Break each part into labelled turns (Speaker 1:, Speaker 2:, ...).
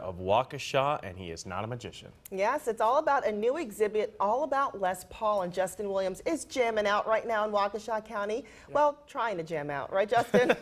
Speaker 1: of Waukesha, and he is not a magician.
Speaker 2: Yes, it's all about a new exhibit, all about Les Paul, and Justin Williams is jamming out right now in Waukesha County. Yeah. Well, trying to jam out, right, Justin?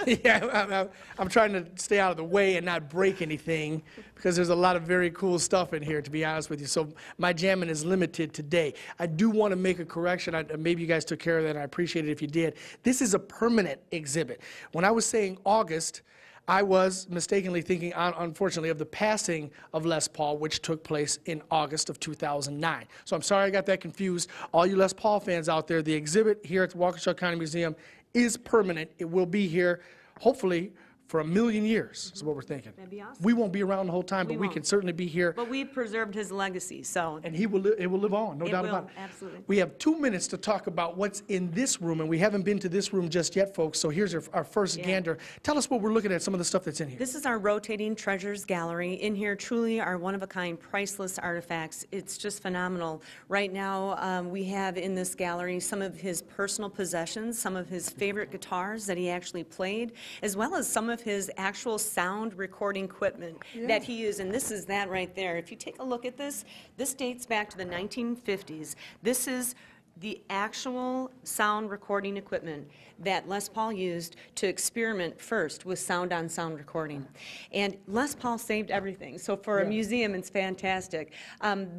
Speaker 3: Yeah, I'm trying to stay out of the way and not break anything because there's a lot of very cool stuff in here, to be honest with you. So my jamming is limited today. I do want to make a correction. Maybe you guys took care of that, and I appreciate it if you did. This is a permanent exhibit. When I was saying August, I was mistakenly thinking, unfortunately, of the passing of Les Paul, which took place in August of 2009. So I'm sorry I got that confused. All you Les Paul fans out there, the exhibit here at the Waukesha County Museum is permanent. It will be here, hopefully, for 1,000,000 years, is what we're thinking.
Speaker 4: That'd be awesome.
Speaker 3: We won't be around the whole time, but we can certainly be here.
Speaker 4: But we preserved his legacy, so.
Speaker 3: And it will live on, no doubt about it.
Speaker 4: Absolutely.
Speaker 3: We have 2 minutes to talk about what's in this room, and we haven't been to this room just yet, folks, so here's our first gander. Tell us what we're looking at, some of the stuff that's in here.
Speaker 4: This is our rotating treasures gallery. In here truly are one-of-a-kind, priceless artifacts. It's just phenomenal. Right now, we have in this gallery some of his personal possessions, some of his favorite guitars that he actually played, as well as some of his actual sound recording equipment that he used, and this is that right there. If you take a look at this, this dates back to the 1950s. This is the actual sound recording equipment that Les Paul used to experiment first with sound-on-sound recording. And Les Paul saved everything, so for a museum, it's fantastic.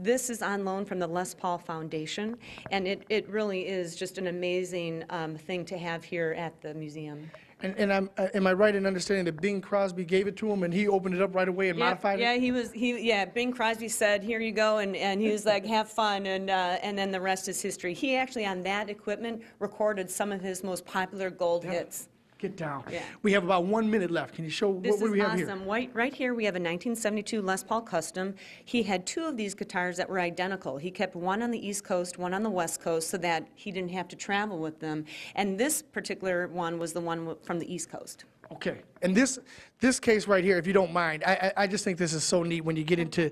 Speaker 4: This is on loan from the Les Paul Foundation, and it really is just an amazing thing to have here at the museum.
Speaker 3: And am I right in understanding that Bing Crosby gave it to him and he opened it up right away and modified it?
Speaker 4: Yeah, Bing Crosby said, "Here you go," and he was like, "Have fun," and then the rest is history. He actually, on that equipment, recorded some of his most popular gold hits.
Speaker 3: Get down.
Speaker 4: Yeah.
Speaker 3: We have about 1 minute left. Can you show what do we have here?
Speaker 4: This is awesome. Right here we have a 1972 Les Paul Custom. He had 2 of these guitars that were identical. He kept one on the East Coast, one on the West Coast, so that he didn't have to travel with them. And this particular one was the one from the East Coast.
Speaker 3: Okay, and this case right here, if you don't mind, I just think this is so neat when you get into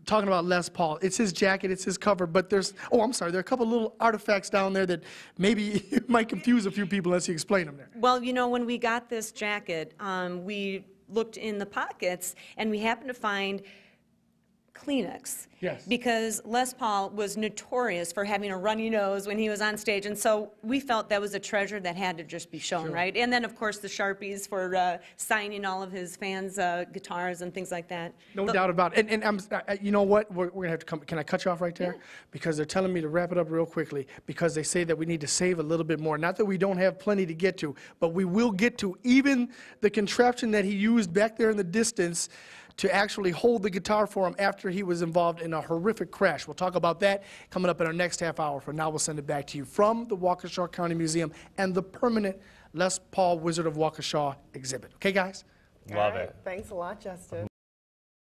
Speaker 3: talking about Les Paul. It's his jacket, it's his cover, but there are a couple little artifacts down there that maybe might confuse a few people as you explain them there.
Speaker 4: Well, you know, when we got this jacket, we looked in the pockets, and we happened to find Kleenex.
Speaker 3: Yes.
Speaker 4: Because Les Paul was notorious for having a runny nose when he was on stage, and so we felt that was a treasure that had to just be shown, right? And then, of course, the Sharpies for signing all of his fans' guitars and things like that.
Speaker 3: No doubt about it. And you know what? We're going to have to come. Can I cut you off right there? Yeah. Because they're telling me to wrap it up real quickly because they say that we need to save a little bit more. Not that we don't have plenty to get to, but we will get to even the contraption that he used back there in the distance to actually hold the guitar for him after he was involved in a horrific crash. We'll talk about that coming up in our next half hour. For now, we'll send it back to you from the Waukesha County Museum and the permanent Les Paul Wizard of Waukesha exhibit. Okay, guys?
Speaker 1: Love it.
Speaker 2: Thanks a lot, Justin.